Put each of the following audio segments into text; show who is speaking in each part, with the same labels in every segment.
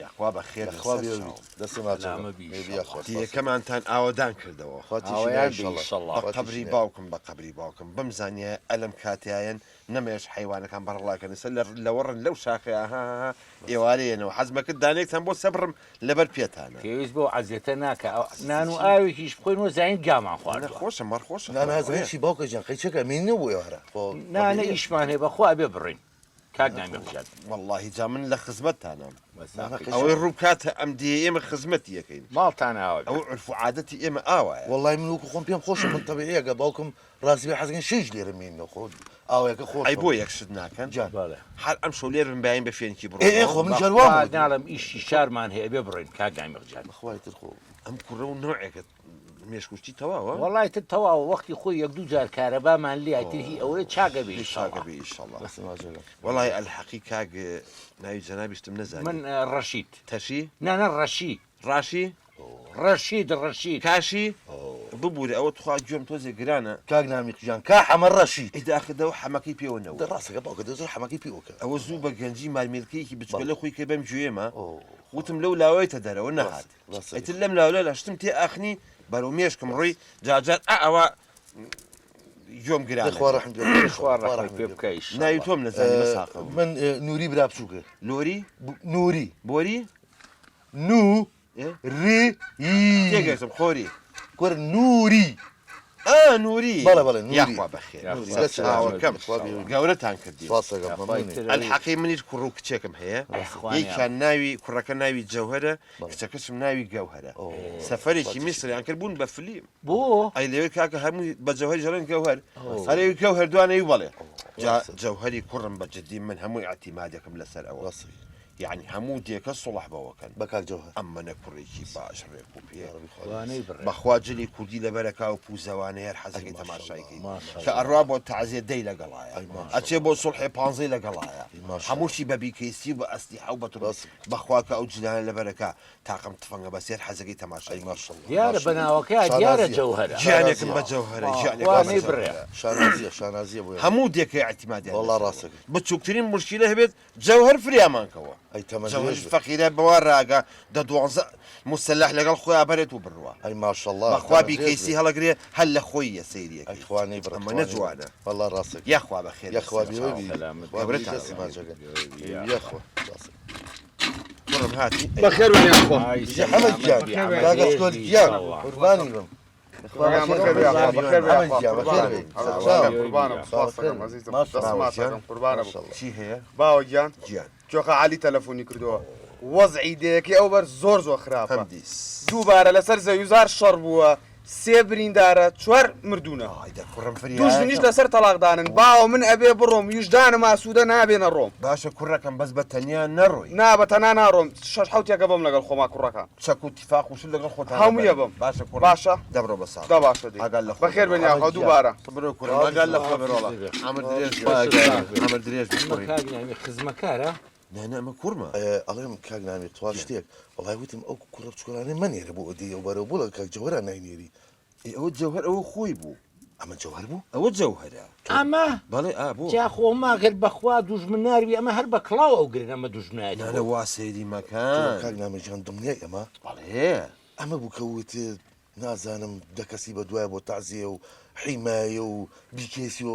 Speaker 1: یاخوا بە خێر دیەکەمانتان ئاوادان کردەوە بە قبری باوکم بە قبری باوکم بم زانیە ئەلم کاتیایەن نەمێش حیوانەکان بەڕڵاکەنسە لەوەڕن لەو شاخەیە ئێوارەیەنەوە حەزمەکرد دانێکتان بۆ سەبرم لەبەر پێتانە
Speaker 2: پێویست بۆ عەزیەتە ناکە نان و ئاوێکیش بخۆینەوە زین گامان خوارد
Speaker 1: خۆشە مەڕخۆشە
Speaker 3: نانازێکی باوکەجان قەیچەکە مینە بۆ ێوارە
Speaker 2: نانە ئیشمان هەیە بەخوا بێ بڕین کاک نامێژات
Speaker 1: واللهی جا من لە خزمەتتانم ئەوەی ڕووکاتە ئەم دی ئێمە خزمەتی یەکەین
Speaker 2: ماڵتان ئاوە
Speaker 1: ئەو عرف و عادەتی ئێمە ئاوایە
Speaker 3: والله من وەکو خۆم پێم خۆشە من تەبیعیەکە باوکم ڕاستی بێ حەزەکەن شش لێرە مینە خۆ ئاوەیەکە خۆش
Speaker 1: ئەی بۆ یەکشت ناکەن هەر ئەم شەو لێرن باین بە فێنکی بڕۆ
Speaker 3: خۆ من جەروام
Speaker 2: ناڵم ئیشی شارمان هەیە بێ بڕین کاک نامێژات
Speaker 3: بەخوای تر خۆ
Speaker 1: ئەم کوڕە و نوعێکت مێشکوشتی تەواوە
Speaker 2: وڵای تر تەواوە وەختی خۆی یەک دوو جار کارەبامان لێتر هی ئەوەیە چاگە بێ
Speaker 1: شاگەبی ئیشەڵڵا وڵای ئەلحەقی کاگ ناوی جەنابیشتم نەزانم
Speaker 2: من ڕەشید
Speaker 1: تەشی
Speaker 2: نانە ڕەشی
Speaker 1: ڕاشی
Speaker 2: ڕەشید
Speaker 1: کاشی ببوورە ئەوە توخوا گوێم تۆزێ گرانە
Speaker 3: کاک نامیقیان کا حەمە ڕەشید
Speaker 1: ئیداخدەوە حەمەکەی پێوەنەوە
Speaker 3: ڕاستەکە باوکە دەزۆر حەمەکەی پێوەکە
Speaker 1: ئەوە زوو بە گەنجی مالمیلکەیەکی بچکە لە خۆی کە بەم گوێمە وتم لەو لاوەیەتە دەرەوە نەهات ئەتر لەم لاولە لەشتم تێ ئاخنی بەرەو مێشکم ڕووی جاجار ئەوە گوێم گران
Speaker 2: پێ بکەیش
Speaker 1: ناوی تۆم نەزانی بەساقە
Speaker 3: من نووری برا بچووکە
Speaker 1: لۆری
Speaker 3: نووری
Speaker 1: بۆری تێگەشتم خۆری
Speaker 3: کۆر نووری
Speaker 1: نووری
Speaker 3: بەڵێ
Speaker 1: یاخوا بەخێر گەورەتان کردی ئەلحەقی منیش کوڕ و کچێکم هەیە یەکیان ناوی کوڕەکە ناوی جەوهەرە کچەکەشم ناوی گەوهەرە سەفەرێکی میسریان کرد بوون بە فلیم
Speaker 2: بۆ
Speaker 1: ئەی لەوێ کاکە هەمووی بە جەوهەر ژەڵێن گەوهەر هەرێوی گەوهەر دوانەوی بەڵێ جەوهەری کوڕم بە جددی من هەمووی ئەتیمادێکم لەسەر ئەوە يعني هەموو دیەکە سڵح بەوەکەن
Speaker 3: بەکاک جەوهەر
Speaker 1: ئەمە نەکوڕێکی باش ڕێک و پێ بەخوا جلی کوردی لەبەرەکە و پوزەوانەیە هەر حەزەکەی تەماشایکەی کە ئەڕوا بۆ تەعزیە دەی لەگەڵایە ئەچێ بۆ سڵحی پانزەی لەگەڵایە هەمووشی بە بیکەیسی و بە ئەستیحا و بەتڕاست بەخوا کە ئەو جلانە لەبەرەکە تاقم تفەنگە بەسێر حەزەکەی تەماشای
Speaker 2: دیارە بەناوەکە دیارە جەوهەرە
Speaker 1: گیانێکم بە جەوهەرە
Speaker 2: وانەی بڕێ
Speaker 3: شانازیە بۆ
Speaker 1: هەموو دیەکەی ئەتیمادی
Speaker 3: والله ڕاستەکە
Speaker 1: بچووکترین مشکلە هەبێت جەوهەر فریامانکەوە
Speaker 3: ئەی تەمەنی
Speaker 1: فەقیرە بەوا ڕاگە دە دوانزە مستەلاح لەگەڵ خۆی بەرێت و بڕوە
Speaker 3: ئەی ماشەڵڵا
Speaker 1: بەخوا بیکەیسی هەڵەگرێ هەل لە خۆی سەیریەکە
Speaker 3: ئەیخوانەی
Speaker 1: ئەمە نەجوانە
Speaker 3: والله ڕاستەکە
Speaker 1: یاخوا بەخێر
Speaker 3: یاخوا
Speaker 1: کوڕم هاتی
Speaker 4: بەخێر
Speaker 3: حەمەد گیان کاکە سکۆلی گیان قوربانی بم
Speaker 1: چی هەیە
Speaker 4: باوە گیان
Speaker 1: گیان
Speaker 4: جۆخە عالی تەلەفۆنی کردووە وەزعی دەیەکی ئەو بەر زۆر خراپە
Speaker 1: دیس
Speaker 4: دووبارە لەسەر زەویزار شەڕ بووە سێ بریندارە چوار مردوونە دوژنیش لەسەر تەلاقدانن باوە من ئەبێ بڕۆم یشدانم ئاسوودە نابێنە ڕۆم
Speaker 1: باشە کوڕەکەم بەس بە تەنیا نەڕۆی
Speaker 4: نا بەتەنا ناڕۆم شەش حوتێکە بم لەگەڵ خۆما کوڕەکە
Speaker 1: چەک و تیفاق وشل لەگەڵ خۆت
Speaker 4: هەموویە بم
Speaker 1: باشە دەبڕۆ بەسا
Speaker 4: دا باشە بەخێر بنیاخە دووبارە
Speaker 1: بڕۆ کوڕم ئەگەر لە خۆ بڕۆڵە ئەمە درێژ
Speaker 2: خزمەکارە
Speaker 1: نانە ئەمە کوڕمە
Speaker 3: ئەڵێم کاک نامی توا شتێک وڵای وتم ئەو کوڕە بچکۆلانەی منێرە بۆ ئەدی و بەرەو بۆ لە کاک جەوهەرە ناینێری
Speaker 1: ئەوە جەوهەر ئەوە خۆی بوو
Speaker 3: ئەمە جەوهەر بوو
Speaker 1: ئەوە جەوهەرە
Speaker 2: ئەمە
Speaker 1: بەڵێ بوو
Speaker 2: جا خۆماگەر بەخوا دوژمناروی ئەمە هەر بە کڵاو ئەو گرن ئەمە دوژمنای
Speaker 1: نانە وا سەیری مەکان
Speaker 3: کاک نامیجان دڵنیای ئەمە
Speaker 1: بەڵێ
Speaker 3: ئەمە بوو کەوت نازانم دەکەسی بە دوایە بۆ تەعزیە و حیمایە و بیکێسی و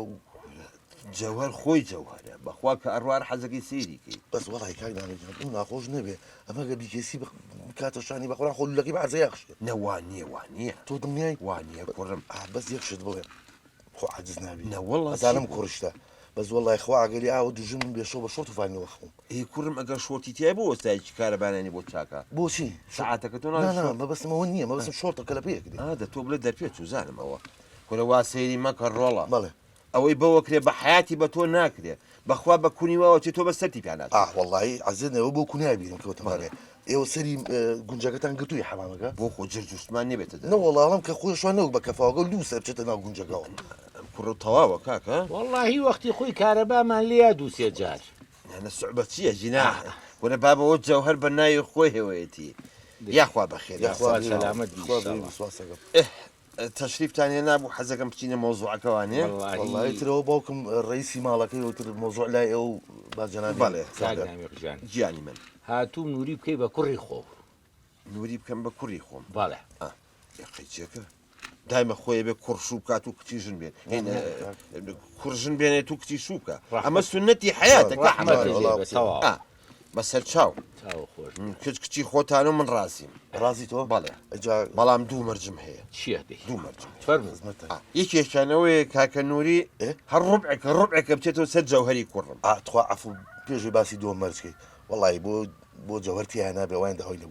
Speaker 1: جەوهەر خۆی جەوهەرە بەخوا کە ئەڕوار حەزەکەی سەیریکەی
Speaker 3: بەس وەڵی کاک نامیجان ئەو ناخۆش نەبێ ئەمە گە بیکێسی بکاتەشانی بەخۆران خۆلوولەکەی بەعزە یاخشێ
Speaker 1: نەوانیە وانە
Speaker 3: تۆ دڵنیای
Speaker 1: وانە کوڕم
Speaker 3: بەس یەکشت بڵێ خۆ عاجز نابی
Speaker 1: نەوەڵڵا
Speaker 3: ئەزانم کوڕشتە بەس وەڵی خوا ئەگەری ئاوە دوژم بێشۆ بە شۆرت و فانیەوە خۆم
Speaker 1: ئەی کوڕم ئەگەر شۆرتی تیا بۆ وەستایکی کارەبانانی بۆ چاکە
Speaker 3: بۆچی
Speaker 1: سعاتەکە تۆ
Speaker 3: مەبەستمەوە نییە مەبەستم شۆرتەکە لە پێکردی
Speaker 1: دە تۆ بڵێ دەرپێت و زانمەوە کورە وا سەیری مەکە ڕۆڵە
Speaker 3: بەڵێ
Speaker 1: ئەوەی بەوەکرێ بە حیاتی بە تۆ ناکرێ بەخوا بە کونیوەوە چێت تۆ بە سەری پیانات
Speaker 3: وەڵی عەزێنەوە بۆ کونای بیرم کەوتمانێ ئێوە سەری گونجەکەتان گرتووی حەمامەکە
Speaker 1: بۆ خۆ جرجوستمان نێبێتە
Speaker 3: نەوەڵاڵم کە خۆشوان نەوە بە کەفاوەگە لوو سەر بچێتە ناو گونجەکەەوە
Speaker 1: کوڕە تەواوە کاکە
Speaker 2: وەڵڵاهی وەختی خۆی کارەبامان لێ دووسێ جار
Speaker 1: نە سوعبەت چییە جینا وەرە بابەوە جەوهەر بە ناوی خۆی هێوەیەتی یاخوا بەخێر تەشریفتان هێنا بوو حەزەکەم بچینە مۆزوعەکەوانێ
Speaker 3: وەڵی ترەوە باوکم ڕئیسی ماڵەکەی وتر مۆزوع لای ئەو باجەنابی
Speaker 1: بەڵێ
Speaker 2: گیانی من هاتوو نووری بکەی بە کوڕی خۆ
Speaker 1: نووری بکەم بە کوڕی خۆم
Speaker 2: باڵێ
Speaker 1: یاقیچێکە دایمە خۆی بێ کوڕ شوو بکات و کچی ژن بێت کوڕژن بێنێت و کچی شووکە ئەمە سنەتی حیاتە بەسەر چاو کچ کچی خۆتان و من ڕازیم
Speaker 3: ڕازی تۆ
Speaker 1: بەڵێ بەڵام دوو مەرجم هەیە
Speaker 2: چیە دەی
Speaker 1: دوو مەرجم
Speaker 3: یەکێکیانەوەی
Speaker 1: کاکە نووری هەر ڕوبعێکە بچێتەوە سەر جەوهەری کوڕم
Speaker 3: تخوا عفو پێشی باسی دۆ مەرجکەی وەڵی بۆ جەوهەرتیان نابێ وایان داهۆی لە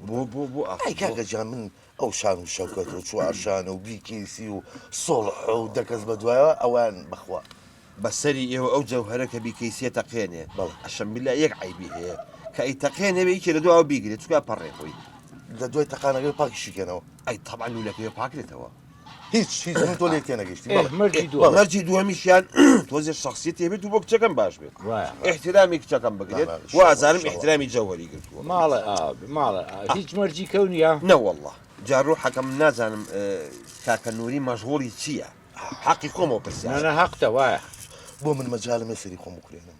Speaker 1: بۆ
Speaker 3: ئای کاکەجان من ئەو شان و شەوکەت و چوارشانە و بیکیسی و سۆڵح و دەکەس بە دوایەوە ئەوان بەخوا
Speaker 1: بەسەری ئێوە ئەو جەوهەرە کە بیکەیسیە تەقێنێ ئەشەمبیلا یەک عیبی هەیە کە ئەی تەقێنێ بە یەکێ لە دوای بیگرێت چکە پەڕێخۆی
Speaker 3: لە دوای تەقانەکە پاکیشیکەنەوە
Speaker 1: ئەی تەبعا لولەکەی پاکرێتەوە
Speaker 3: هیچ تۆ لێک تێنەگەشتی
Speaker 1: مەرجی دووەمیشیان تۆزێ شخصیت هێبێت و بۆ کچەکەم باش بێت احترامی کچەکەم بگرێت وازانم احترامی جەوهەری گرتووە
Speaker 2: ماڵە هیچ مەرجی کەونیە
Speaker 1: نەوەڵڵا جارڕۆ حەکەم نازانم کاکە نووری مەشغوڵی چییە حەقی خۆمەوە پرسیانە
Speaker 2: حەقتە وایە
Speaker 3: بۆ من مەجالمە سەری خۆم بکرێنم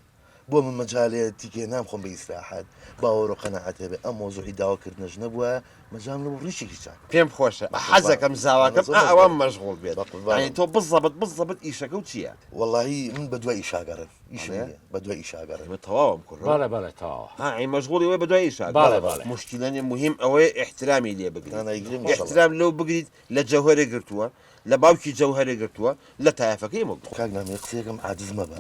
Speaker 3: بۆ من مەجالێ تیکێ نام خۆم بە ئیسراحەت باوەڕ و قەنەعەتێ بێ ئەم مۆزوعی داواکردنەش نەبووە مەجام لە ڕیشێکی چاک
Speaker 1: پێم خۆشە حەزەکەم زاواکەم ئەوان مەشغوڵ بێت تۆ بزەبت ئیشەکە و چییە
Speaker 3: وەڵاهی من بە دوای ئیشاگەرم ئیشەیە بە دوای ئیشاگەرم
Speaker 1: تەواوم کوڕ
Speaker 2: بەڵێ تەواو
Speaker 1: ئەی مەشغوڵی وێ بە دوای ئیشاگەر مشکلەنی مهم ئەوەیە احترامی لێ بگرێت احترام لەو بگریت لە جەوهەرە گرتووە لە باوکی جەوهەرە گرتووە لە تایفەکەی مە
Speaker 3: کاک نامێ قسێکم عاجز مەبە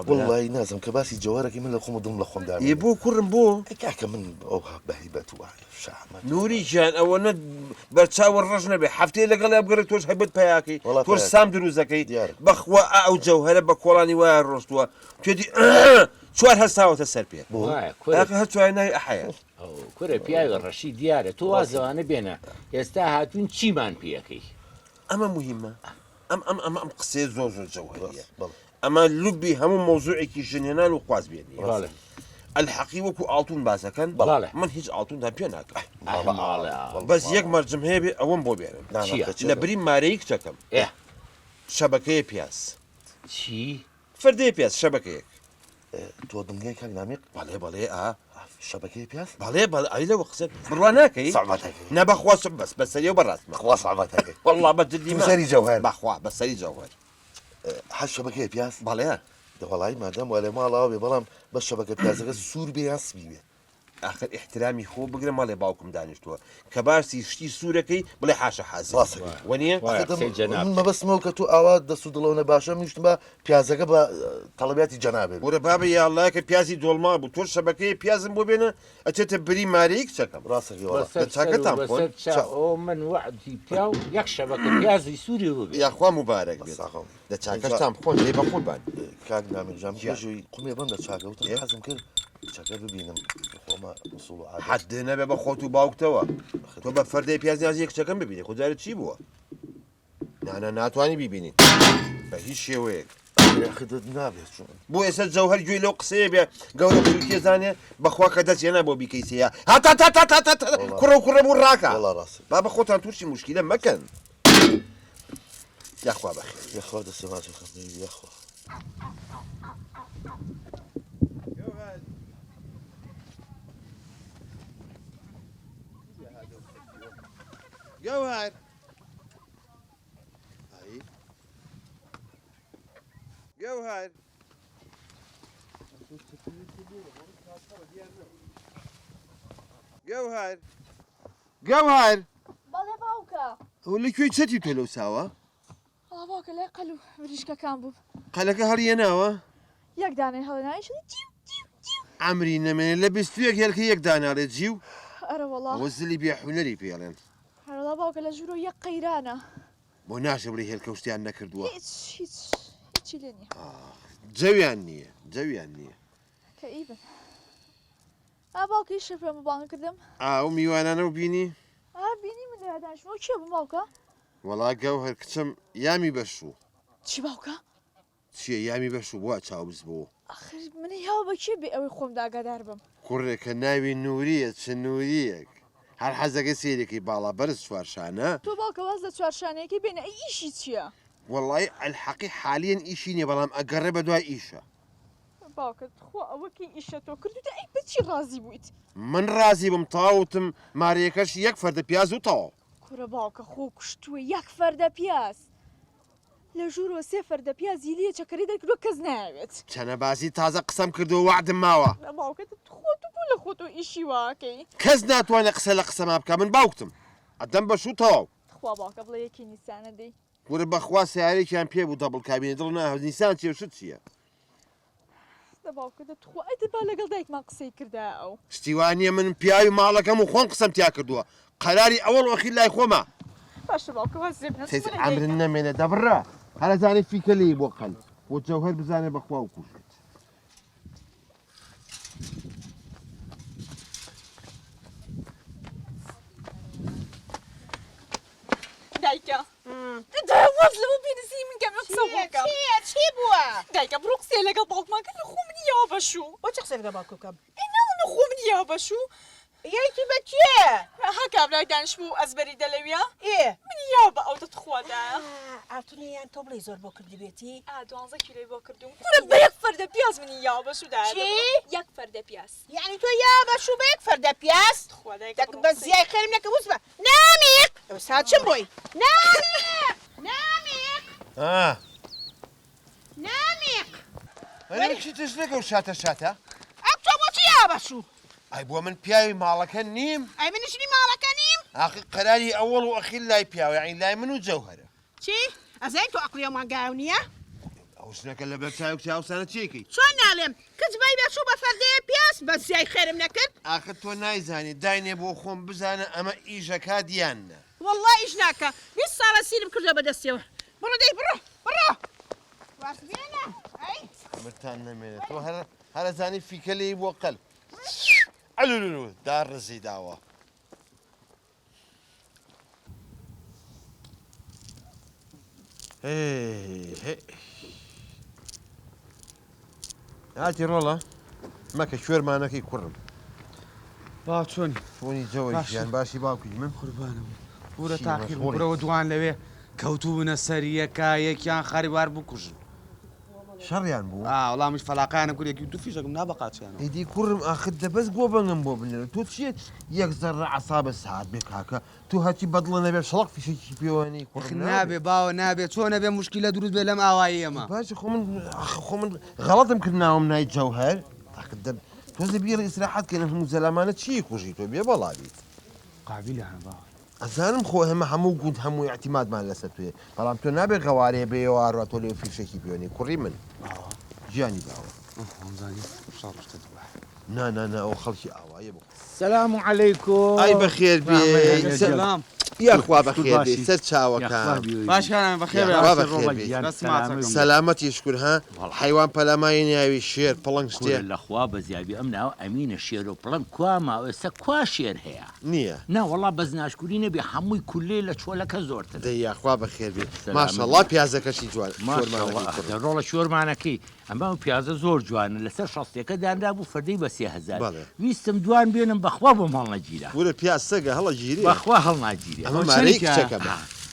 Speaker 3: وەڵڵی نازم کە باسی جەوهەرەکی من لە خۆم دڵم لە خۆمدا
Speaker 1: بۆ کوڕم بۆ
Speaker 3: کاکە من ئەو بەهیبەت وایە
Speaker 1: نووری گیان ئەوە نە بەرچاوە ڕژ نەبێ هەفتەیە لەگەڵ بگرێت تۆش هەبێت پیاکەی تۆش سام دروستەکەی بەخوا ئەو جەوهەرە بە کۆڵانی وایە ڕۆشتووە توێدی چوار هەستاوەتە سەر پێ هەر چوای ناوی ئەحەیە
Speaker 2: کورە پیاوە ڕەشی دیارە تۆ وازەوانە بێنە ئێستا هاتوون چیمان پێەکەی
Speaker 1: ئەمە مهمە ئەم قسێ زۆر جەوهەریە ئەمە لوبی هەموو مۆزوعێکی ژنێنان و خواز بێنی الحەقی وەکو ئاڵتون باسەکەن من هیچ ئاڵتوندا پێ ناکەم بەس یەک مەرجم هەیە بێ ئەوەم بۆ بێنم لە بری مارەی کچەکەم شەبەکەیە پیاس
Speaker 2: چی
Speaker 1: فردەیە پیاس شەبەکەیەک
Speaker 3: تۆ دڵنیای کاک نامێک
Speaker 1: بەڵێ
Speaker 3: شەبەکەی پیاس
Speaker 1: بەڵێ ئەی لەوە قسە بڕوان ناکەی نەبەخوا بەس بەسەری و بەڕاستمە
Speaker 3: خوا سەعبەتەکەی
Speaker 1: وەڵڵا بەجددی
Speaker 3: سەری جەوهەر
Speaker 1: بەخوا بەسەری جەوهەر
Speaker 3: حەز شەبەکەی پیاس
Speaker 1: بەڵێ
Speaker 3: دەوەڵی مادەم وە لە ماڵاوە بێ بەڵام بە شەبەکە پیازەکە سوور بێ یان سپی بێ
Speaker 1: آخر احترامی خۆ بگرە ماڵێ باوکم دانیشتووە کە باسی شتی سوورەکەی بڵێ حاشە حازر وەنیە
Speaker 3: من مەبەستمەوە کە تو ئاوا دەست و دڵەوە باشە میشتم بە پیازەکە بە تەڵەبیاتی جەنابێ
Speaker 1: وەرە بابە یاڵایە کە پیازی دۆڵما بوو تۆ شەبەکەی پیازم بۆ بێنە ئەچێتە بری مارەی کچەکەم
Speaker 3: ڕاستەکەتان
Speaker 2: من وعدی پیا و یەک شەبەکە پیازی سووری بوو
Speaker 1: یاخوا مبارەک بێت لە چاکەشتان خۆن لێ بە خۆبان
Speaker 3: کاک نامێژام پێشوی قومێ بم لە چاکەوتە حەزم کرد چاکە ببینم خۆمە مسوڵ و
Speaker 1: حەد نەبێ بە خۆت و باوکتەوە تۆ بە فەردەی پیازنیازی کچەکەم ببینی خۆجارە چی بووە نانە ناتوانانی بیبینیت بە هیچ شێوەیەک
Speaker 3: نابێت
Speaker 1: بۆ ئێستا جەوهەر گوێی لەو قسەیە بێ گەورە بزوکێزانێ بەخوا کە دەچێنە بۆ بیکەیسەیە هاتا کوڕە و کوڕە بوو ڕاکە با بە خۆتان تووشی مشکلە مەکەن یاخوا بەخێر
Speaker 3: یاخوا دەسەمات خەفنی یاخوا
Speaker 1: جوهر جوهر جوهر جوهر
Speaker 5: بەڵێ باوکە
Speaker 1: ئەو لەکوێی چەتی تۆ لەو ساوە
Speaker 5: باوکە لای قەل و بریشکەکان بوو
Speaker 1: قەلەکە هەڵیەناوە
Speaker 5: یەک دانەی هەڵێناوی
Speaker 1: ئەمری نەمێنێت لە بیستویەک هێلکە یەک داناڵێت جیو
Speaker 5: ئەرە وەڵا
Speaker 1: ئەوە زلی بێحونەری پێڵێن
Speaker 5: هەرڵا باوکە لە ژوور و یەک قەیرانە
Speaker 1: بۆ ناشە بڵێ هێلکە شتیان نەکردووە
Speaker 5: هیچی لێ نییە
Speaker 1: جەویان نییە
Speaker 5: کە ئیبن باوکە هیچ شەپێمە بانگ کردم
Speaker 1: ئاو میوانانە و بینی
Speaker 5: بینی من لەدانشمەوە کێ بوو باوکە
Speaker 1: وەڵا گەوهەر کچم یامی بەشوو
Speaker 5: چی باوکە
Speaker 1: چییە یامی بەشوو بووە چاوبز بوو
Speaker 5: ئەخر منی هاو بە کێ بێ ئەوەی خۆم داگادار بم
Speaker 1: کوڕێکە ناوی نووریە چ نووریەک هەر حەزەکە سێرێکی باڵا بەرز چوارشانە
Speaker 5: تۆ باوکە واز لە چوارشانەیەکی بێنە ئەی ئیشی چییە
Speaker 1: وەڵی ئەلحەقی حالیان ئیشی نیە بەڵام ئەگەڕێ بە دوای ئیشە
Speaker 5: باوکە خۆ ئەوەکەی ئیشەتۆ کردوتە ئەی بچی ڕازی بوویت
Speaker 1: من ڕازی بم تاوتم ماریەکەش یەک فەردە پیاز و تەواو
Speaker 5: کورە باوکە خۆ کوشتووە یەک فەردە پیاز لە ژوورەوە سێ فەردە پیازی لێ چەکەری دەکردووە کەس ناوێت
Speaker 1: چەنە باسی تازە قسەم کردو وعدم ماوە
Speaker 5: لە باوکەت خۆت بوو لە خۆتۆ ئیشی واکەی
Speaker 1: کەس ناتوانێت قسە لە قسەما بکە من باوکتم ئەدەم بەش و تەواو
Speaker 5: خوا باوکە بڵێ یەکی نیسانە دەی
Speaker 1: ورە بەخوا سیارێکیان پێ بوو دەبڵ کابینە دڵ ناهە نیسان چێشت چییە
Speaker 5: لە باوکەدە خوا ئەیتر با لەگەڵ دایکمان قسەی کردا ئەو
Speaker 1: شتیوانیە من پیاوی ماڵەکەم و خۆم قسەم تیا کردووە قەراری ئەوەڵ وەخی لای خۆمە
Speaker 5: باشە باوکە وەزێ
Speaker 1: سێت ئەمرن نەمێنە دەبڕە هەرەزانێ فیکەلی بۆ قەل بۆ جەوهەر بزانێ بەخوا و کوشت
Speaker 5: دایکە داواز لەوە بینسی من کەم قسە بۆکەم
Speaker 6: چی بووە؟
Speaker 5: دایکە بڕۆ قسێ لەگەڵ باوکمان کرد لە خۆ منی یا بەشوو
Speaker 6: بۆ چه قسە لەگەڵ باوکو بکەم؟
Speaker 5: ئێناڵە خۆ منی یا بەشوو
Speaker 6: یەکی بە کێ؟
Speaker 5: ها کابرای دانیشتبوو ئەزبەری دەلەویە
Speaker 6: ئێ
Speaker 5: منی یا بە ئەو دەتخوادایە
Speaker 6: ئاتونیان تۆ بڵێ زۆر بۆ کردی بێتی؟
Speaker 5: 12 کیلۆی بۆ کردوم کورە بە یەک فەردە پیاز منی یا بەشوو
Speaker 6: چی؟
Speaker 5: یەک فەردە پیاز
Speaker 6: یعنی تۆ یا بەشوو بە یەک فەردە پیاس؟
Speaker 5: خوا دایکە
Speaker 6: دەک بە زیای خێرم نەکە وسبە نامیق! ئەو ساچم بۆی نامیق! نامیق! نامیق!
Speaker 1: ئەنێکی تش نەکە و شاتە
Speaker 6: ئەم تۆ بۆچی یا بەشوو؟
Speaker 1: ئای بۆ من پیاوی ماڵەکە نیم
Speaker 6: ئەی منیشنی ماڵەکە نیم؟
Speaker 1: ئاخی قەراری ئەوەڵ و ئەخیل لای پیاوی عین لای من و جەوهەرە
Speaker 6: چی؟ ئەزای تۆ ئەقلیەوەمان گاو نییە؟
Speaker 1: ئەو شنەکە لە بەر چاوی چاوسانە چێکی
Speaker 6: چۆن ناڵێم کەس بای بەشوو بە فەردەیە پیاس بە زیای خێرم نەکرد؟
Speaker 1: ئاخە تۆ نایزانی داینێ بۆ خۆم بزانە ئەمە ئیژەکە دیانە
Speaker 6: والله ئیش ناکە 20 ساڵە سیرم کردە بەدەستەوە بڕۆ دەی بڕۆ بڕۆ واسبێنە ئەی
Speaker 1: مرتان نەمێنێت تۆ هەرەزانی فیکەلی بۆ قەل ئەلولو داڕزی داوە هاتی ڕۆڵە مەکە شوێرمانەکەی کوڕم
Speaker 4: با چۆنی
Speaker 1: چۆنی جەوەی ژیان باشی باوکی من
Speaker 4: قوربانم بورە
Speaker 1: چی
Speaker 4: تاقیر
Speaker 1: مەشغوڵی؟
Speaker 4: بڕەوە دوان لەوێ کەوتوبنە سەریەکە یەکیان خەریوار بکوژن
Speaker 1: شەڕیان بوو
Speaker 4: وەڵامیش فەلاقیانە گورێکی دوو فیشەکەم نابقاچیانە
Speaker 1: ئیدی کوڕم ئاخت دەبەست گۆبەنگم بۆ بنێرە تۆ چیت یەک زەڕە عسابە سعات بێ کاکە تو هەچی بەدڵە نەبێ شەڵق فیشێکی پێوانی کوڕ
Speaker 4: نابێ باوە نابێت چۆن نەبێ مشکلە دروست بێ لەم ئاوایی ئەمە
Speaker 1: باش خۆ من غەڵەتم کرد ناوم نای جەوهەر تۆزە بیێڕ ئیسراحەت کەن هەموو زەلامانە چی کوژی تۆ بێ بەڵاویت
Speaker 4: قابلە هەن باوە
Speaker 1: ئەزانم خۆ هەمە هەموو گوند هەمووی اعتیمادمان لەسەر توێ بەڵام تۆ نابێ غەوارێ بێەوە ئاڕات تۆ لێ فیشێکی پێوانی کوڕی من گیانی باوە نا ئەو خەڵکی ئاوایە بۆ
Speaker 2: سلام علیکم
Speaker 1: ئای بەخێر بێ
Speaker 4: سلام
Speaker 1: یاخوا بەخێر بێ سەر چاوەکان
Speaker 4: باشکانم بەخێر
Speaker 1: سەلامەتی شکر ها حیوان پەلامای ناوی شێر پڵنگ شتێ
Speaker 2: لەخوا بەزیابی ئەم ناو ئەمینە شێر و پڵەن کوا ماوە ئێستا کوا شێر هەیە
Speaker 1: نییە
Speaker 2: ناوەڵا بەز ناشکوری نەبێ هەمووی کولێ لە چۆلەکە زۆرتر
Speaker 1: دەی یاخوا بەخێر بێ ماشەڵڵا پیازەکەشی جوان
Speaker 2: ڕۆڵە شۆرمانەکەی ئەمە و پیازە زۆر جوانە لەسەر شەستێکە دانرا بوو فەردەی بە 3000 ویستم دوان بێنم بەخوا بۆم هەڵنەگیرە
Speaker 1: ورە پیاز سەگە هەڵە گیری
Speaker 2: بەخوا هەڵناگیری
Speaker 1: ئەمە مارەی کچەکە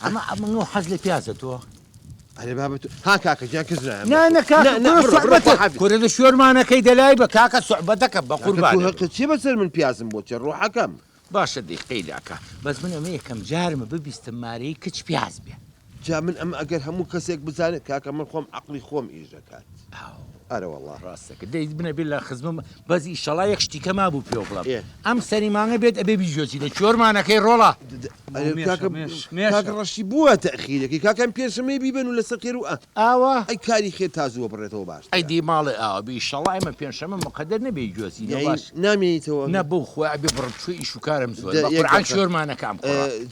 Speaker 2: ئەمە ئەمە حەز لە پیازە تۆ
Speaker 1: ئەرێ بابەت ها کاکە گیان کەزرا
Speaker 2: کورە لە شوێرمانەکەی دەلای بە کاکە سوعبەتەکە بە قوربان
Speaker 1: چی بەسەر من پیازم بۆ چێ ڕۆحەکەم
Speaker 2: باشە دەیقەیلاکە بەس من ئەمە یەکەم جارمە ببیستم مارەی کچ پیاز بێ
Speaker 1: جا من ئەم ئەگەر هەموو کەسێک بزانێت کاکە من خۆم عقلی خۆم ئیش دەکات ئەرە وەڵڵا
Speaker 2: ڕاستەکە دەیت بنە بێت لە خزمم بەزی ئیشەڵا یەک شتیکە ما بوو پێ بڵام ئەم سەریمانگە بێت ئەبێ بیژۆزی لە چۆرمانەکەی ڕۆڵە
Speaker 1: کاکە ڕەشی بووە تەخیرێکی کاکەم پێشەمەی بیبن و لەسەر قێر و
Speaker 2: ئاوە
Speaker 1: ئەی کاری خێ تازووە بڕێتەوە باش
Speaker 2: ئەی دی ماڵی ئاوە بیشەڵا ئەمە پێنجشەمە مقەدەر نەبێ جۆزی باش
Speaker 1: نامێنیتەوە
Speaker 2: نە بۆ خۆ ئەبێ بڕچوی ئیش و کارم زۆر قورعان شۆرمانەکەم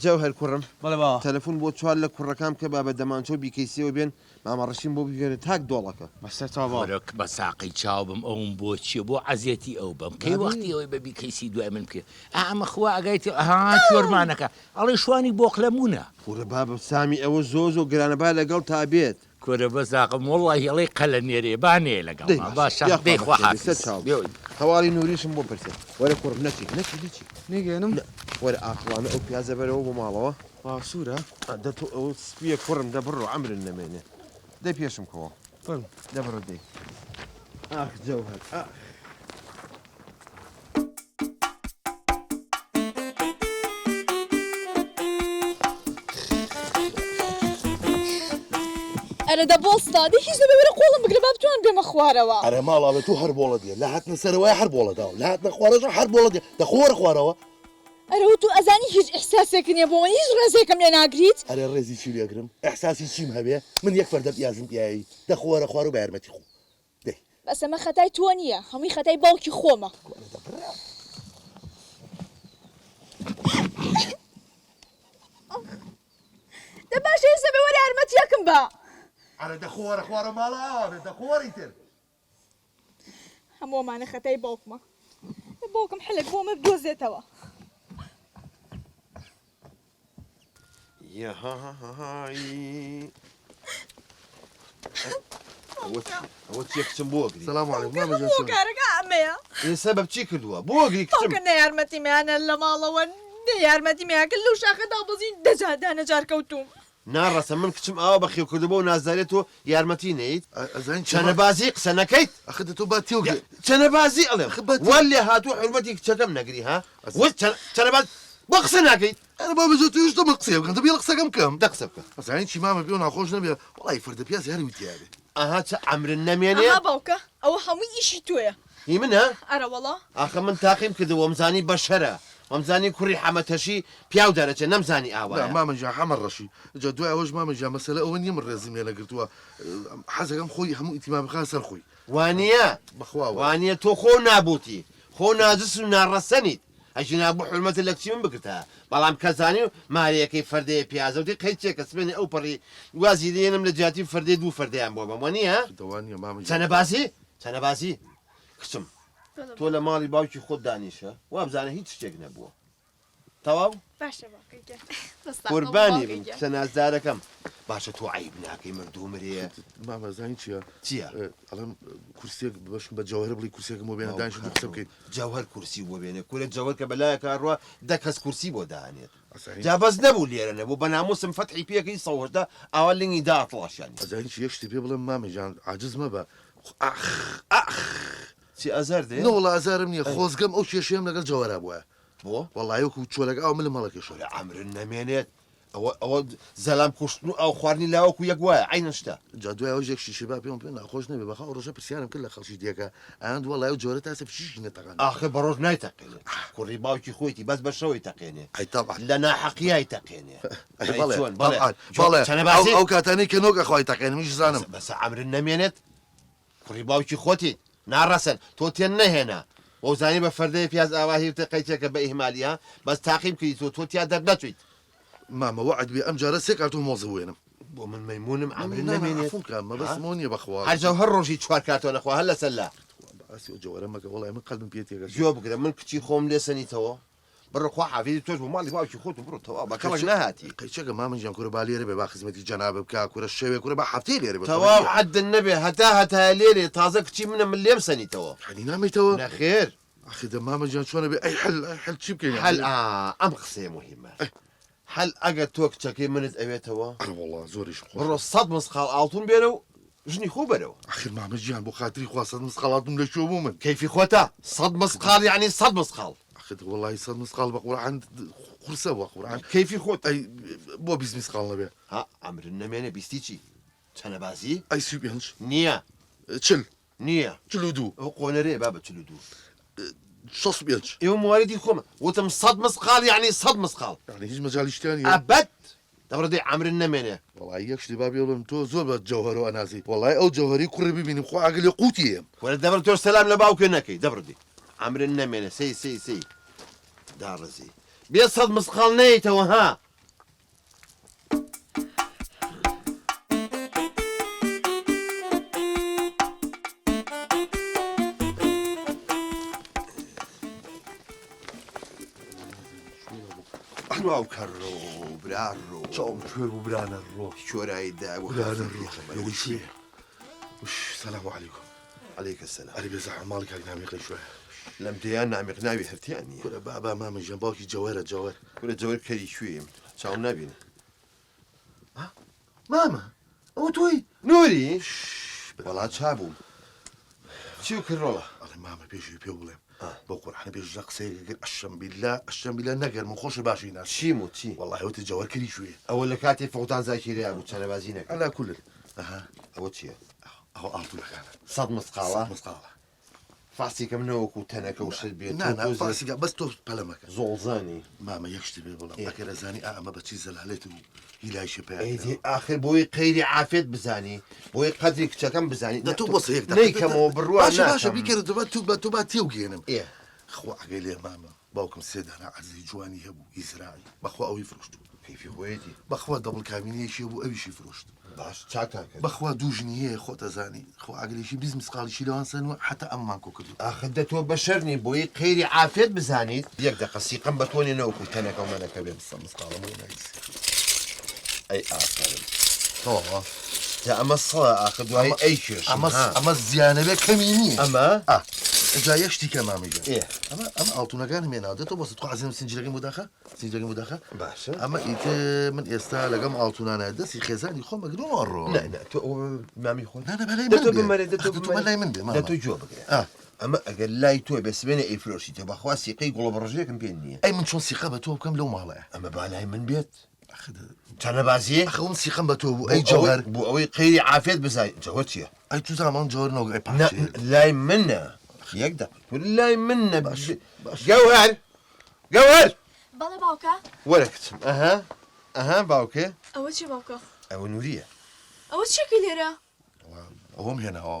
Speaker 1: جەوهەر کوڕم
Speaker 4: بەڵێ باوە
Speaker 1: تەلەفۆن بۆ چوار لە کوڕەکەم کە بابە دەمانچۆ بیکەیسیەوە بێن مامەڕەشیم بۆ بگەێنێت تاک دۆڵەکە
Speaker 4: بەسەرەوە
Speaker 2: وەرە بە ساقی چاوبم ئەوم بۆ چیە بۆ عەزیەتی ئەو بم کەی وەختی ئەوەی بەبی کەیسی دوای من بکە ئەمە خوا ئەگایتی ئەها شۆرمانەکە ئەڵێ شوانی بۆقلەمونە
Speaker 1: وەرە بابە سامی ئەوە زۆ گرانەبا لەگەڵ تا بێت
Speaker 2: کورە بەزاقم وڵی هێڵی قەلە نێرێ بانێ لەگەڵ باش دەیخوا
Speaker 1: هەواڵی نووریشم بۆ پرسێت وەرە کوڕم نەچی
Speaker 4: نیگەێنم
Speaker 1: وەرە ئاقلانە ئەو پیازە بەرەوە بۆ ماڵەوە
Speaker 4: سوورە
Speaker 1: دەتۆ ئەو سپیە کوڕم دەبڕ و ئەمرن نەمێنێ دەی پێشم کەوە دەبڕ دەی اخ جوهر اخ
Speaker 5: ئەرە دەبۆستادی هیچ دەبێ قۆڵم بگرە با بتوان بێمە خوارەوە
Speaker 3: ئەرە ماڵاوێت تو هەر بۆڵە دیێ لە هاتنە سەرەوەی هەر بۆڵەدا و لە هاتنە خوارەژە هەر بۆڵە دێ دەخۆرە خوارەوە
Speaker 5: ئەرەوە تو ئەزانی هیچ ئیحساسێک نییە بۆ من هیچ ڕێزێکم لێ ناگریت
Speaker 3: ئەرە ڕێزی چی لێگرم ئەحساسی چیم هەبێ من یەک فەردە پیازم پیایی دەخۆرە خوار و بە یارمەتی خۆ دەی
Speaker 5: بەس ئەمە خەتای تۆ نییە هەمووی خەتای باوکی خۆمە دە باشە ئێستا بێ وەرە یارمەتیەکم بە
Speaker 3: ئەرە دەخۆرە خوارە ماڵاوێ دەخۆری تر
Speaker 5: هەموومانە خەتای باوکمە باوکم حلک بۆمە بدۆزێتەوە
Speaker 1: يا هاي هو تيكتم بوغري
Speaker 3: سلام عليكم ماما جان
Speaker 5: کارەکە ئەمەیە
Speaker 1: ايه سبب تشي كدوا بوغري
Speaker 5: باوکە
Speaker 1: كتم
Speaker 5: نەیارمەتیمەیانە لە ماڵەوە نەیارمەتیمەیەکە لەو شاخەدا بەزین دەجادانە جارکەوتوم
Speaker 1: نارسە من کچم ئاوا بەخێو کردبوو و نازانێت و یارمەتی نەیت
Speaker 3: ئەزان
Speaker 1: چەنەبازی قسە نەکەیت
Speaker 3: ئەخدە تۆ با تێو
Speaker 1: چەنەبازی ئەڵێم
Speaker 3: خبەتی.
Speaker 1: وەل لێ هاتوو حرمەتی کچەکەم نەگری ها چەنەباز بۆ قسە ناکەیت
Speaker 3: ئەرە با بەجێ توش دەمە قسێ بکەن دەبێ قسەکەم کەم
Speaker 1: دە قسە بکە
Speaker 3: ئەزانی چی مامە پێ و ناخۆش نەبێ وڵی فەردە پیاز یاری وتیاێ
Speaker 1: ئاها چە ئەمرن
Speaker 5: ئەها
Speaker 1: نەمێنێ
Speaker 5: باوکە ئەوە هەمووی ئیشی تۆیە
Speaker 1: هی منە
Speaker 5: ئەرە وەڵا
Speaker 1: ئاخە من تاقیم کردەوە ئەمزانی بەشەرە ئەمزانی کوڕی حەمەتەشی پیاو دەرەچێ نەمزانی ئاوا
Speaker 3: مامەجا حەمە ڕەشی جا دوای ئەوەش مامەجا مەسەلە ئەوە نیە من ڕێزیم لێ نەگرتووە حەزەکەم خۆی هەموو ئیتیما بخان سەر خۆی
Speaker 1: وانە
Speaker 3: بەخواوە
Speaker 1: وانە تۆ خۆ نابووتی خۆ نازس و ناڕەسەنیت ئەژی نابوو حرمەتە لە کچی من بکرتە بەڵام کەزانی و مارەکەی فەردەیە پیازە و دی قەیچێک کە سبێنێ ئەو پەڕی وازی لێنم لە جاتی فەردەی دوو فەردەیان بۆ بەم وانە
Speaker 3: دەوانە مامەجا
Speaker 1: چەنەبازی چەنەبازی کچم تۆ لە ماڵی باوکی خۆت دانیشە وابزانە هیچ شتێک نەبووە تەواو
Speaker 5: باشە باوکەکە
Speaker 1: قوربانی بن کچە نازدارەکەم باشە تۆ عیب ناکەی مردوو مرێ
Speaker 3: مامەزانی چییە
Speaker 1: چییە
Speaker 3: ئەڵم کورسێک بەشم بە جوهر بڵی کورسێکم بۆ بێنە دانیش قسە بکەیت
Speaker 1: جاوهر کورسی بۆ بێنێ کورە جەوەر کە بەلایە کاڕوە دە کەس کورسی بۆ داهێت جابەز نەبوو لێرە نەبوو بە ناموسم فەتحی پێکەی سەوەشدا ئاوا لنگی داڵاشیانی
Speaker 3: ئەزانی چی یەشتی پێ بڵم مامەجان عاجز مەبە
Speaker 1: چی ئەزار دێ
Speaker 3: نەوەڵ ئازارم نییە خۆزگەم ئەو کێشەیەم لەگەڵ جوهرا بووە
Speaker 1: بۆ
Speaker 3: وەڵایەکو چۆلەکە ئەو ملم مەڵەکە شۆ
Speaker 1: لە ئەمرن نەمێنێت ئەوە زەلام کوشتن و ئەو خواردنی لاوەکو یەک وایە عینە شتە
Speaker 3: جا دوای ئەو ژێک شیشە با پێم پێ ناخۆش نەبێ بەخە ڕۆژە پرسیارم کرد لە خەڵکی دیەکە ئەیان وەڵای و جۆرە تاسە پشیشی نەتەقان
Speaker 1: ئاخر بە ڕۆژ نایتەقێنێت کوڕی باوکی خۆیتی بەس بە شەوەی تەقێنێ
Speaker 3: ئەی تەبعا
Speaker 1: لە ناحەقیای تەقێنێ
Speaker 3: بەڵێ ئەو کاتانی کە نۆکە خۆی تەقێنمیش زانم
Speaker 1: بەسە ئەمرن نەمێنێت کوڕی باوکی خۆتی ناڕەسن تۆ تێن نەهێنا وەزانی بە فەردەی پیاز ئاواهی تە قەیتێکە بە ئیهمالیە بەس تاقیم کردی تۆ تیا دەرنەچیت
Speaker 3: مامە وعد بێ ئەم جارە سێ کارتۆ مۆزە وێنم
Speaker 1: بۆ من مەمونم ئەمرن نەمێنێت
Speaker 3: مە بەسمۆ نییە بەخوا
Speaker 1: هەرجە هەر ڕۆژی چوار کاتۆ نەخوا هەر لەسەر لا
Speaker 3: ئاسی جۆرە مەکە وڵای من قەلبم پێ تێگە
Speaker 1: زیۆ بگرە من کچی خۆم لێسەنیتەوە بڕخوا حافیزی تۆش بۆ ماڵی باوکی خۆت بڕۆتەوە بەکەڵک نەهاتی
Speaker 3: قەیچەکە مامەجان کوورە با لێرە بێ با خزمەتی جەناب بکە کوورە شەوێ کوورە با هەفتەی لێرە
Speaker 1: تەواو حەدن نەبێ هەتا لێرێ تازە کچی منە من لێم سەنیتەوە
Speaker 3: حەلی نامیتەوە
Speaker 1: نەخێر
Speaker 3: ئەخیدە مامەجان چۆنە بێ ئەی حەل چی بکەین
Speaker 1: هەل ئەم قسەیە مهمە هەل ئەگەر تۆ کچەکەی منت ئەوێتەوە
Speaker 3: وڵا زۆریش
Speaker 1: بڕۆ 100 مسخال ئاڵتون بێنە و ژنی خۆ بەرەوە
Speaker 3: ئەخیر مامەجیان بۆ خاتری خواستن مسخەڵاتم لە شۆ بوو من
Speaker 1: کەیفی خۆتە 100 مسخال یعنی 100 مسخال
Speaker 3: ئەخیت وڵی 100 مسخال بە قورعان قورسە بە قورعان
Speaker 1: کەیفی خۆت
Speaker 3: ئەی بۆ 20 مسخال نەبێ
Speaker 1: ها ئەمرن نەمێنێ بیستی چی چەنەبازی
Speaker 3: ئەی سی پێنج
Speaker 1: نییە
Speaker 3: چل
Speaker 1: نییە
Speaker 3: چلو دوو
Speaker 1: ئەو قۆنەرێ با بە 42
Speaker 3: شەست پێنج
Speaker 1: ئێوە مواردی خۆمە وتم 100 مسخال یعنی 100 مسخال
Speaker 3: یعنی هیچ مەجالیشتیانی
Speaker 1: ئەبەت دەبڕدەی ئەمرن نەمێنێ
Speaker 3: وڵی یەک شتی با بێڵم تۆ زۆر بە جەوهەرەوە ئەنازی وڵی ئەو جەوهری کوڕی ببینیم خۆ ئاگە لێ قوتیم
Speaker 1: وەرە دەبڕ تۆ سەلام لە باوکە نەکەی دەبڕدی ئەمرن نەمێنێ سی داڕزی بێ 100 مسخال نەیتەوە ها ئەو کەڕۆ برارڕۆ
Speaker 3: چاوم کوێر بوو برانە ڕۆ
Speaker 1: شۆرایی دا
Speaker 3: سەلام عەلیکم
Speaker 1: عەلەیکە سەلام
Speaker 3: ئەلی بێزە ماڵی کاک نامیقی شوێ
Speaker 1: لەم دەیان نامیق ناوی هەرتیان نییە
Speaker 3: کورە بابا مامەژیان باوکی جەوەرە جەوەر
Speaker 1: کورە جەوەر کەری کوێیم چاوم نبینە
Speaker 3: مامە ئەو تۆی
Speaker 1: نووری وەڵات چابووم چی کڕۆڵە
Speaker 3: ئەڵێ مامە پێشی پێ بڵێم بۆ قورحانە پێش قسەیەکەگر ئەشەم بیلا نەگەر من خۆشی باشی ناس
Speaker 1: چیم و چی
Speaker 3: والله وتی جەوەرکردی شوێ
Speaker 1: ئەوە لە کاتێ فەوتان زاکیریا بوو چەنەبازی نەکە
Speaker 3: ئەلا کول
Speaker 1: ئەوە چییە
Speaker 3: ئەو ئاڵتونەکانە
Speaker 1: سەد مسقاڵە
Speaker 3: مسقاڵە
Speaker 1: فاسیکەم نەوەکو تەنەکە و شت بێت
Speaker 3: نا فاسیکە بەس تۆ پەلەمەکە
Speaker 1: زۆڵزانی
Speaker 3: مامە یەکشتی بێ بڵم ئەگەر ئەزانی ئەمە بەچی زەلالێت و هیلایشی پێ
Speaker 1: آخر بۆی قەیری عافێت بزانی بۆی قەدری کچەکەم بزانی
Speaker 3: تۆ بۆسە یەک
Speaker 1: نەیکەمەوە بڕوە
Speaker 3: باشە بیکرد تۆ با تێوگێنم خوا ئەگەی لێ مامە باوکم سێدانا عەرزی جوانی هەبوو ئیزراعی بەخوا ئەوی فرۆشت
Speaker 1: کەیفی خۆیەتی
Speaker 3: بەخوا دەبڵ کامینەیەشی بوو ئەویشی فرۆشت
Speaker 1: باش چاکاکە
Speaker 3: بەخوا دوژنی هەیە خۆ دەزانی خۆ ئاگریشی بیست مسقاڵیشی لەوان سنوە حتا ئەممان کۆ کردو
Speaker 1: ئاخدە تۆ بەشەرنی بۆی قەیری عافێت بزانیت یەک دقە سیقم بە تۆنی نەوەکو تەنەکە و مەنەکە بێ
Speaker 3: بسە مسقاڵم نایس
Speaker 1: ئەی ئافرین تۆ جا ئەمە سڵە ئاخر دوای ئەی کێش
Speaker 3: ئەمە زیانەبێ کەمی نییە
Speaker 1: ئەمە
Speaker 3: جا یەشتی کە مامیگە ئەمە ئاڵتونەکان هێناوە دێتەوە بۆ تو عزیزم سنجەکەی مداخە سنجەکەی مداخە
Speaker 1: باشە
Speaker 3: ئەمە ئیتر من ئێستا لەگەم ئاڵتونانە دەستی خێزانی خۆ مەگرۆ ڕۆ
Speaker 1: تۆ مامی خۆ
Speaker 3: دەتۆ
Speaker 1: بمەرێ
Speaker 3: لای من بێ
Speaker 1: دەتۆ جۆ بگرێ ئەمە ئەگەر لای تۆ بێسبێنە ئەیفرۆشیتە بەخوا سیقەی گوڵە بڕژەیەکم پێ نییە
Speaker 3: ئەی من چۆن سیقە بە تۆ بکەم لەو ماڵەیە
Speaker 1: ئەمە بالای من بێت چەنەبازیە
Speaker 3: ئەخەوم سیقم بە تۆ بوو ئەی جەوهەر
Speaker 1: بۆ ئەوەی قەیری عافێت بزای جەوە چییە
Speaker 3: ئەی تو زامان جۆر نەوەگەی پاش
Speaker 1: لای منە یەک دقیقە لای منە گەوهەر گەوهەر
Speaker 5: بەڵێ باوکە
Speaker 1: وەرە کچم ئەها باوکێ
Speaker 5: ئەوە چی باوکە
Speaker 1: ئەوە نوریە
Speaker 5: ئەوە چێکی لێرە
Speaker 3: ئەوەم هێناوە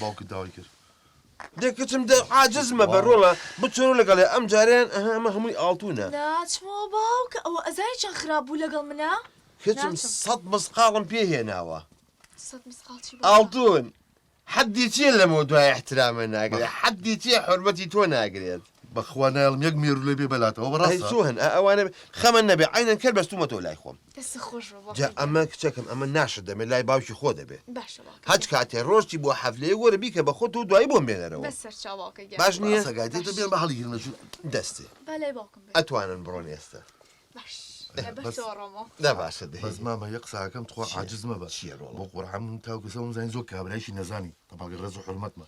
Speaker 3: باوکت داوای کرد
Speaker 1: دەکەچم عاجزمە بەڕۆڵە بچۆ لەگەڵێ ئەم جاریان ئەمە هەمووی ئاڵتونە
Speaker 5: ناچمەوە باوکە ئەوە ئەزای چەند خراپ بوو لەگەڵ منە
Speaker 1: کچم سەد مسقاڵم پێهێناوە
Speaker 5: سەد مسقاڵ چی
Speaker 1: ئاڵتون حەدی چیە لەمەوە دوای احترامە ناگرێت حەدی چیە حرمەتی تۆ ناگرێت
Speaker 3: بەخوا نایڵم یەک مێرو لێ بێ بەلاتەوە بەڕاست
Speaker 1: سوهن ئەوانە خەمە نەبێ عینەن کەر بەستومە تۆ لای خۆم
Speaker 5: دەست خۆش
Speaker 1: جا ئەمە کچەکەم ئەمە ناشت دەمێ لای باوکی خۆ دەبێت
Speaker 5: باشە باوکە
Speaker 1: هەچ کاتێ ڕۆژی بۆ حەفلەیە وەرە بیکە بە خۆت و دوایی بۆم بێنەرەوە
Speaker 5: بەسەر چاواکە
Speaker 1: باش نییە
Speaker 3: سەگایدێتە بێن بە هەڵیگرنە
Speaker 1: دەستێ
Speaker 5: بەلای باوکم
Speaker 1: ئەتوانن بڕۆن ئێستا
Speaker 5: باش بەسەڕەمەوە
Speaker 1: دا باشە
Speaker 3: بەس مامە یەک قساکەم تخوا عاجزمە بە
Speaker 1: چییە ڕۆڵە
Speaker 3: بۆ قورحان من تاوکەسەوەم زانین زۆر کابرایشی نەزانی تەپاگە ڕێز و حرمەتمە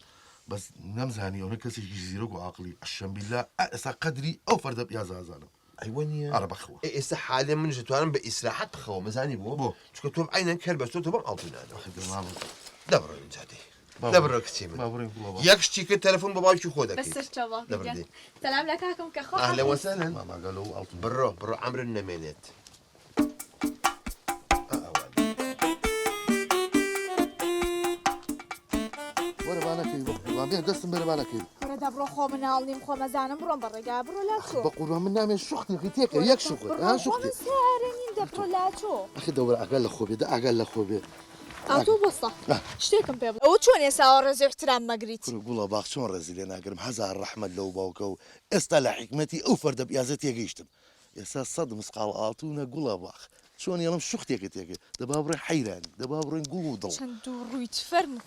Speaker 3: بس نەمزانی ئەوە کەسێکی زیرۆک و عاقلی ئەشەم بیلا ئێستا قەدری ئەو فەردە پیازازانم
Speaker 1: ئەیوە نییە
Speaker 3: ئارە بەخەوە
Speaker 1: ئێستا حالێ من دەتوانم بە ئیسراحەت بخەوە مەزانی بۆ چکە تۆم عینەن کەر بەستۆ تۆ بەم ئاڵتونانەوە دەبڕۆ جادەی دەبڕۆ کچی من یەک شتی کرد تەلەفۆن بە باوکی خۆ دەکەیت
Speaker 5: بەسەر چاواکە سەلام لە کاکەم کە خۆ
Speaker 1: ئەهلە وەسەهلەن
Speaker 3: ماماگەل و ئاڵتون
Speaker 1: بڕۆ عەمرن نەمێنێت
Speaker 3: بێ دەستم بەرەبانەکەی
Speaker 5: بڕێدا بڕۆ خۆ مناڵ نیم خۆ مەزانم بڕۆم بەڕێگا بڕۆ لاچۆ
Speaker 3: بە قوربان من نامێ شوختێکی تێکە یەک شوخت شوختی
Speaker 5: سارێنین دەبڕۆ لاچۆ
Speaker 3: ئەخی دەوەرە ئەگەل لە خۆ بێ ئەگەل لە خۆ بێ
Speaker 5: ئاتۆ بۆستە شتێکم پێ ئەوە چۆن ێساوە ڕێزی احترام مەگریت
Speaker 3: گوڵە باخ چۆن ڕێزی لێ ناگرم هەزار ڕەحمەت لەو باوکە و ئێستا لە حکمەتی ئەو فەردە پیازە تێگەیشتم ئێستا سەد مسقاڵ ئاتوونە گوڵە باخ چۆن یەڵم شوختێکە تێکێ دەبا بڕێ حەیرانی دەبا بڕێن گوڵ و دڵ
Speaker 5: چەند دوو ڕوویت فەرمو